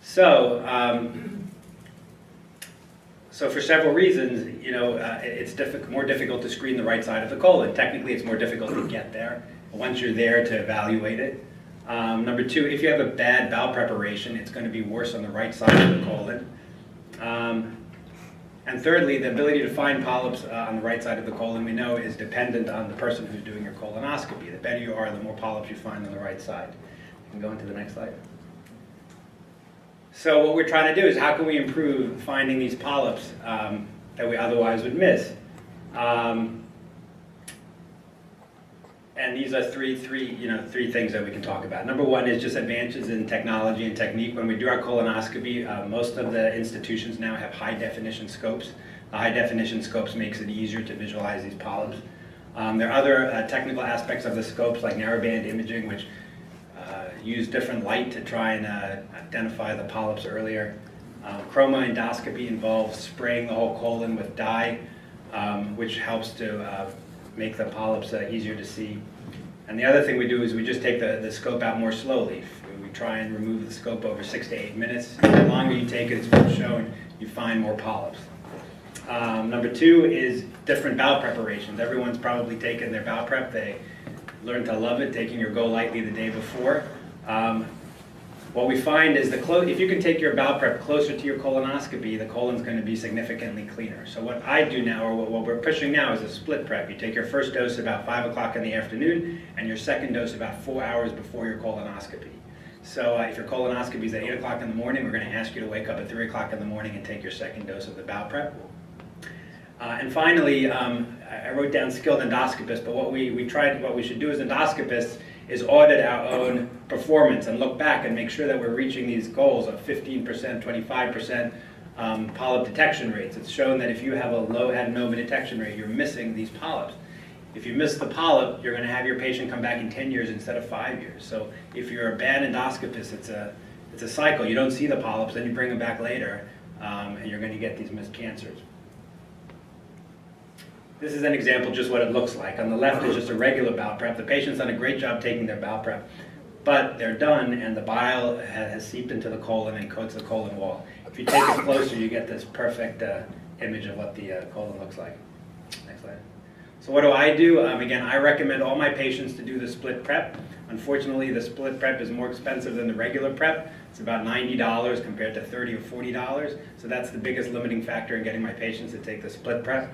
So, so for several reasons, you know, it's more difficult to screen the right side of the colon. Technically, it's more difficult to get there. Once you're there, to evaluate it. Number two, if you have a bad bowel preparation, it's going to be worse on the right side of the colon. And thirdly, the ability to find polyps on the right side of the colon, we know, is dependent on the person who's doing your colonoscopy. The better you are, the more polyps you find on the right side. You can go into the next slide. So what we're trying to do is, how can we improve finding these polyps that we otherwise would miss? And these are three things that we can talk about. Number one is just advances in technology and technique. When we do our colonoscopy, most of the institutions now have high-definition scopes. The high-definition scopes makes it easier to visualize these polyps. There are other technical aspects of the scopes, like narrowband imaging, which use different light to try and identify the polyps earlier. Chroma-endoscopy involves spraying the whole colon with dye, which helps to make the polyps easier to see. And the other thing we do is we just take the scope out more slowly. We try and remove the scope over 6 to 8 minutes. The longer you take it, it's been shown, you find more polyps. Number two is different bowel preparations. Everyone's probably taken their bowel prep. They learn to love it, taking your Go Lightly the day before. What we find is if you can take your bowel prep closer to your colonoscopy, the colon's going to be significantly cleaner. So what I do now, or what we're pushing now, is a split prep. You take your first dose about 5 o'clock in the afternoon, and your second dose about 4 hours before your colonoscopy. So if your colonoscopy is at 8 o'clock in the morning, we're going to ask you to wake up at 3 o'clock in the morning and take your second dose of the bowel prep. And finally, I wrote down skilled endoscopists, but what we should do as endoscopists is audit our own performance and look back and make sure that we're reaching these goals of 15%, 25% polyp detection rates. It's shown that if you have a low adenoma detection rate, you're missing these polyps. If you miss the polyp, you're going to have your patient come back in 10 years instead of 5 years. So if you're a bad endoscopist, it's a cycle. You don't see the polyps, then you bring them back later, and you're going to get these missed cancers. This is an example, just what it looks like. On the left is just a regular bowel prep. The patient's done a great job taking their bowel prep, but they're done and the bile has seeped into the colon and coats the colon wall. If you take it closer, you get this perfect image of what the colon looks like. Next slide. So what do? Again, I recommend all my patients to do the split prep. Unfortunately, the split prep is more expensive than the regular prep. It's about $90 compared to $30 or $40. So that's the biggest limiting factor in getting my patients to take the split prep.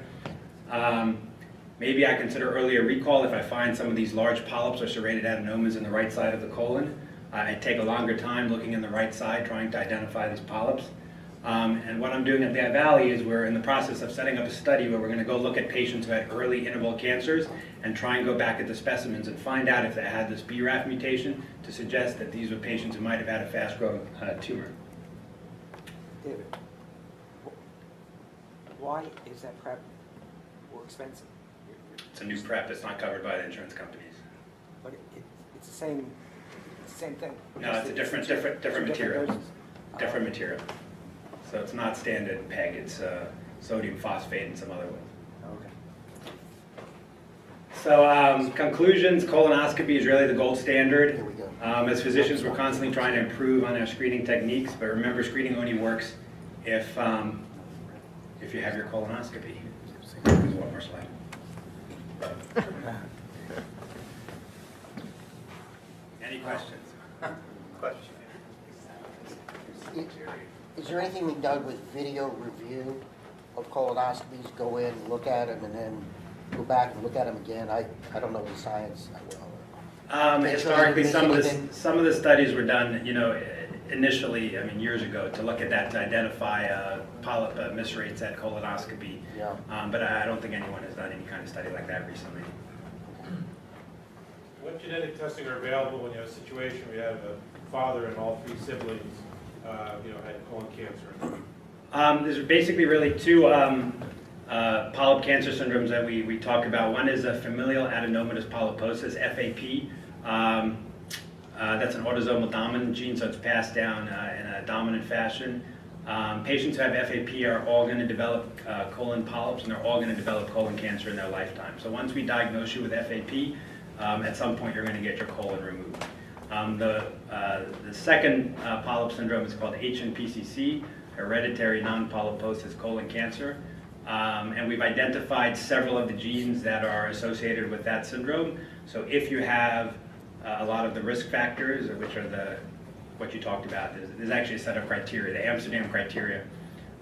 Maybe I consider earlier recall if I find some of these large polyps or serrated adenomas in the right side of the colon. I take a longer time looking in the right side, trying to identify these polyps. And what I'm doing at Lehigh Valley is we're in the process of setting up a study where we're going to go look at patients who had early interval cancers and try and go back at the specimens and find out if they had this BRAF mutation to suggest that these were patients who might have had a fast-growing tumor. David, why is that prep more expensive? It's a new prep. It's not covered by the insurance companies. But it's the same thing. No, it's a different material. Doses. Different material. So it's not standard PEG. It's sodium phosphate and some other ones. Okay. So conclusions: colonoscopy is really the gold standard. Here we go. As physicians, we're constantly trying to improve on our screening techniques. But remember, screening only works if you have your colonoscopy. There's one more slide. Any questions? Is there anything being done with video review of colonoscopies? Go in, look at them, and then go back and look at them again? I don't know the science that well. Historically, some of the studies were done, initially, years ago, to look at that to identify polyp miss rates at colonoscopy. Yeah. But I don't think anyone has done any kind of study like that recently. What genetic testing are available when you have a situation where you have a father and all 3 siblings, had colon cancer? There's basically really 2 polyp cancer syndromes that we talk about. One is a familial adenomatous polyposis, FAP. That's an autosomal dominant gene, so it's passed down in a dominant fashion. Patients who have FAP are all going to develop colon polyps, and they're all going to develop colon cancer in their lifetime. So once we diagnose you with FAP, at some point you're going to get your colon removed. The second polyp syndrome is called HNPCC, hereditary non-polyposis colon cancer. And we've identified several of the genes that are associated with that syndrome. So if you have a lot of the risk factors, which are what you talked about, there's actually a set of criteria, the Amsterdam criteria.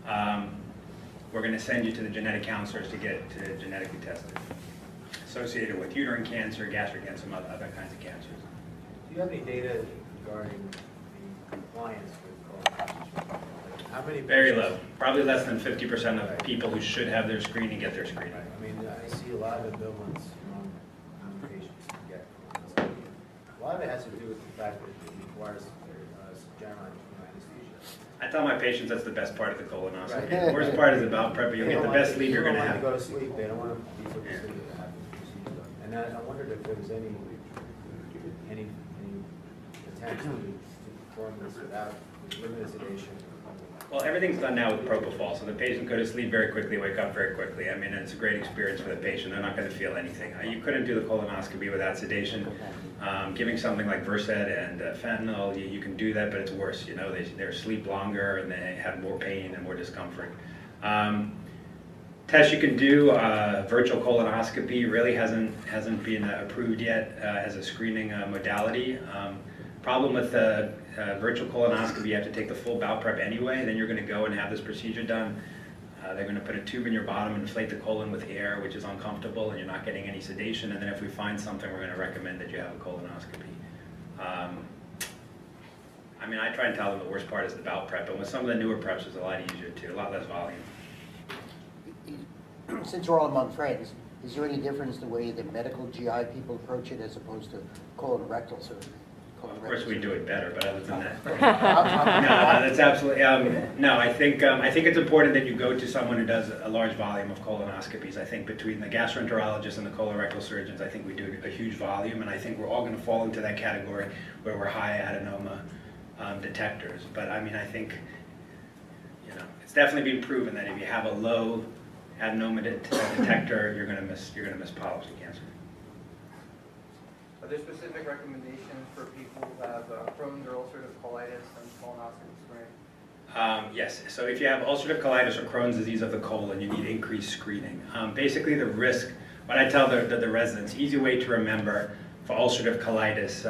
We're going to send you to the genetic counselors to get genetically tested, associated with uterine cancer, gastric cancer, some other kinds of cancers. Do you have any data regarding the compliance with colonoscopy? How many? Very low. Probably less than 50% of people who should have their screening get their screening. I mean, I see a lot of ambivalence among patients who get colonoscopy. A lot of it has to do with the fact that it requires general anesthesia. I tell my patients that's the best part of the colonoscopy. Right. The worst part is the bowel prep. You'll get the best sleep you're going to have. They don't want to go to sleep. They don't want to be put to sleep. They have the procedure done. And I wondered if there was any attempts to perform this without limited sedation. Well, everything's done now with propofol, so the patient go to sleep very quickly, wake up very quickly. I mean, it's a great experience for the patient. They're not going to feel anything. You couldn't do the colonoscopy without sedation. Giving something like Versed and fentanyl, you can do that, but it's worse. You know, they sleep longer and they have more pain and more discomfort. Tests you can do, virtual colonoscopy really hasn't been approved yet as a screening modality. Problem with virtual colonoscopy, you have to take the full bowel prep anyway, then you're going to go and have this procedure done. They're going to put a tube in your bottom and inflate the colon with air, which is uncomfortable, and you're not getting any sedation. And then if we find something, we're going to recommend that you have a colonoscopy. I mean, I try and tell them the worst part is the bowel prep, and with some of the newer preps, it's a lot easier too, a lot less volume. Since we're all among friends, is there any difference the way the medical GI people approach it as opposed to colorectal surgery? Of course, we do it better, but other than that, no, that's absolutely no. I think it's important that you go to someone who does a large volume of colonoscopies. I think between the gastroenterologists and the colorectal surgeons, I think we do a huge volume, and I think we're all going to fall into that category where we're high adenoma detectors. But I mean, I think it's definitely been proven that if you have a low adenoma detector, you're going to miss polyps and cancer. Are there specific recommendations for people who have Crohn's or ulcerative colitis and colonoscopy screening? Yes, so if you have ulcerative colitis or Crohn's disease of the colon, you need increased screening. Basically the risk, what I tell the residents, easy way to remember for ulcerative colitis,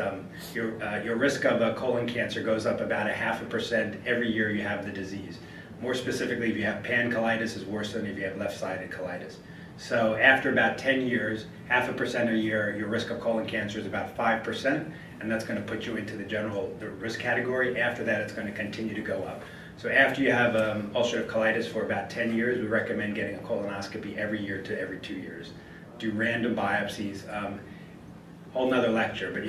your risk of colon cancer goes up about 0.5% every year you have the disease. More specifically, if you have pancolitis, is worse than if you have left-sided colitis. So after about 10 years, 0.5% a year, your risk of colon cancer is about 5%, and that's going to put you into the risk category. After that, it's going to continue to go up. So after you have ulcerative colitis for about 10 years, we recommend getting a colonoscopy every year to every 2 years. Do random biopsies. Whole nother lecture, but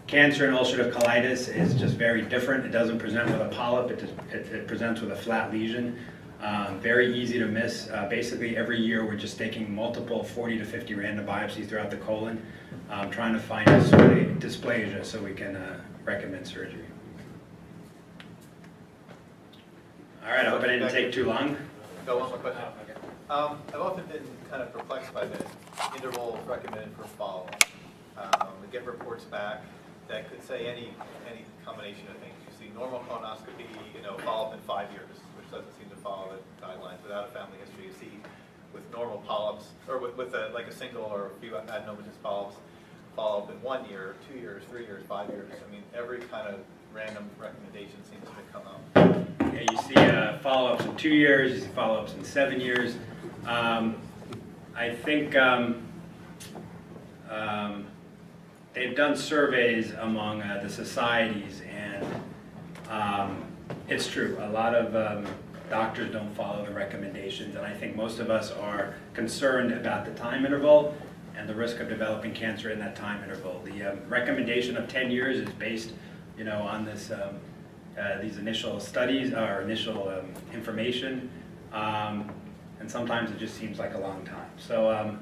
cancer and ulcerative colitis is just very different. It doesn't present with a polyp, it presents with a flat lesion. Very easy to miss. Basically every year we're just taking multiple 40 to 50 random biopsies throughout the colon, trying to find dysplasia so we can recommend surgery. All right, I hope I didn't take too long. Got one more question. I've often been kind of perplexed by the interval recommended for follow-up. We get reports back that could say any combination of things. You see normal colonoscopy, follow-up in 5 years, which doesn't seem to follow the guidelines. Without a family history, you see with normal polyps, or with like a single or a few adenomatous polyps, follow-up in 1 year, 2 years, 3 years, 5 years. I mean, every kind of random recommendation seems to come up. Yeah, you see follow-ups in 2 years, you see follow-ups in 7 years. I think they've done surveys among the societies, and it's true. A lot of doctors don't follow the recommendations, and I think most of us are concerned about the time interval and the risk of developing cancer in that time interval. The recommendation of 10 years is based, on this these initial studies or initial information, and sometimes it just seems like a long time. So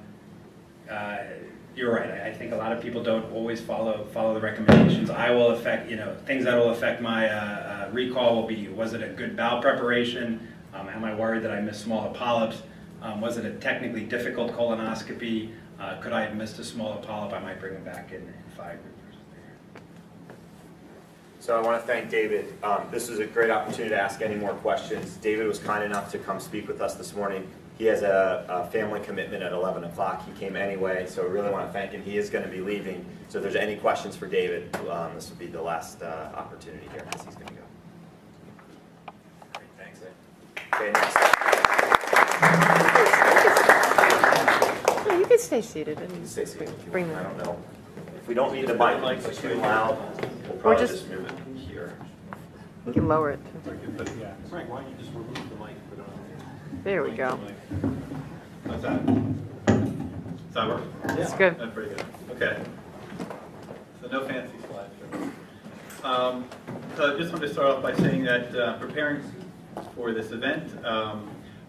you're right. I think a lot of people don't always follow the recommendations. I will affect, things that will affect my recall will be: was it a good bowel preparation? Am I worried that I missed smaller polyps? Was it a technically difficult colonoscopy? Could I have missed a smaller polyp? I might bring them back in 5 years. So I want to thank David. This is a great opportunity to ask any more questions. David was kind enough to come speak with us this morning. He has a family commitment at 11 o'clock. He came anyway, so I really want to thank him. He is going to be leaving. So if there's any questions for David, this will be the last opportunity here because he's going to go. Great, thanks. Okay, next. Yeah, you can stay seated. Stay seated if you bring want. them. I don't know. If we don't need the mic, like it's too loud, we'll probably just move it here. You can lower it. Frank, why don't you just remove the mic and put it on? There we go. How's that? Does that work? That's good. That's pretty good. Okay. So no fancy slides. So I just wanted to start off by saying that preparing for this event was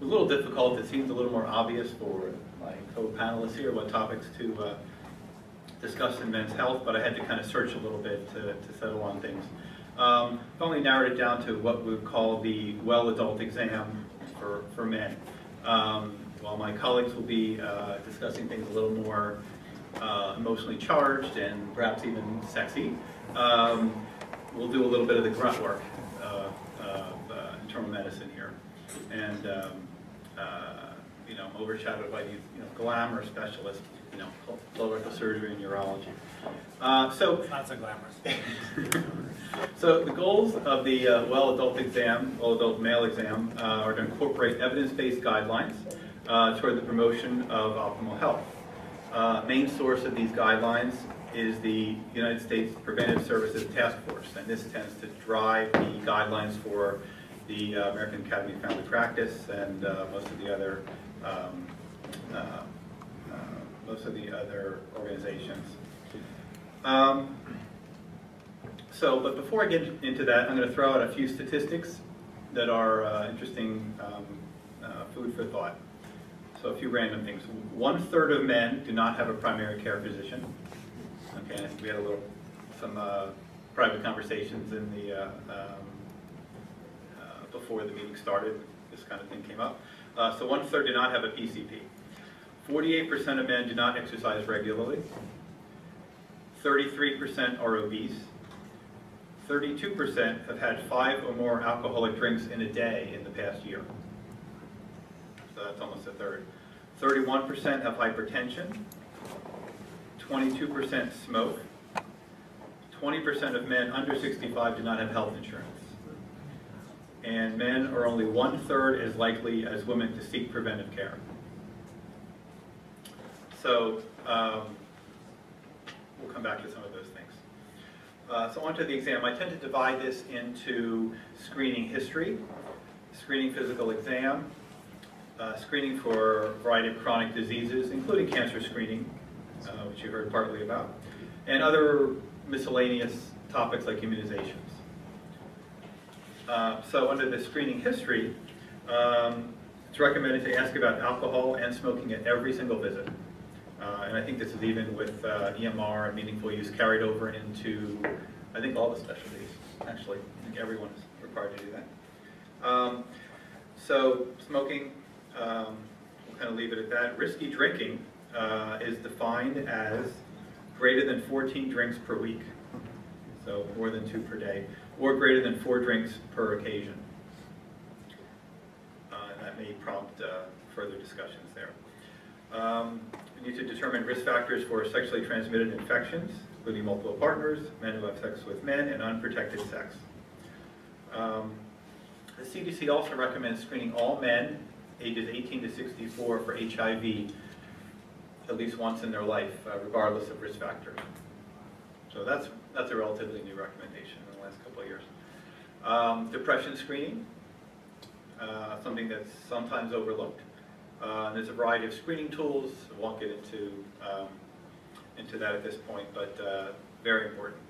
a little difficult. It seems a little more obvious for my co-panelists here what topics to discuss in men's health, but I had to kind of search a little bit to settle on things. I've only narrowed it down to what we would call the well adult exam for men. While my colleagues will be discussing things a little more emotionally charged and perhaps even sexy, we'll do a little bit of the grunt work of internal medicine here. And you know, overshadowed by these glamour specialists, colorectal surgery and urology. So It's not so glamorous. So the goals of the well adult exam, well adult male exam, are to incorporate evidence-based guidelines toward the promotion of optimal health. Main source of these guidelines is the United States Preventative Services Task Force, and this tends to drive the guidelines for the American Academy of Family Practice and most of the other organizations. But before I get into that, I'm going to throw out a few statistics that are interesting food for thought. So a few random things. 1/3 of men do not have a primary care physician. Okay, we had some private conversations in the before the meeting started. This kind of thing came up. So 1/3 do not have a PCP. 48% of men do not exercise regularly. 33% are obese. 32% have had 5 or more alcoholic drinks in a day in the past year. So that's almost a third. 31% have hypertension. 22% smoke. 20% of men under 65 do not have health insurance. And men are only 1/3 as likely as women to seek preventive care. So we'll come back to some of those things. So on to the exam. I tend to divide this into screening history, screening physical exam, screening for a variety of chronic diseases, including cancer screening, which you heard partly about, and other miscellaneous topics like immunizations. So under the screening history, it's recommended to ask about alcohol and smoking at every single visit. And I think this is even with EMR and meaningful use carried over into, I think, all the specialties, actually. I think everyone is required to do that. So smoking, we'll kind of leave it at that. Risky drinking is defined as greater than 14 drinks per week, so more than 2 per day, or greater than 4 drinks per occasion. And that may prompt further discussions there. We need to determine risk factors for sexually transmitted infections, including multiple partners, men who have sex with men, and unprotected sex. The CDC also recommends screening all men ages 18 to 64 for HIV at least once in their life, regardless of risk factors. So that's a relatively new recommendation in the last couple of years. Depression screening, something that's sometimes overlooked. There's a variety of screening tools. I won't get into that at this point, but very important.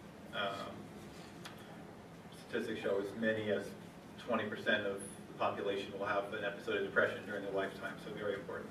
Statistics show as many as 20% of the population will have an episode of depression during their lifetime, so very important.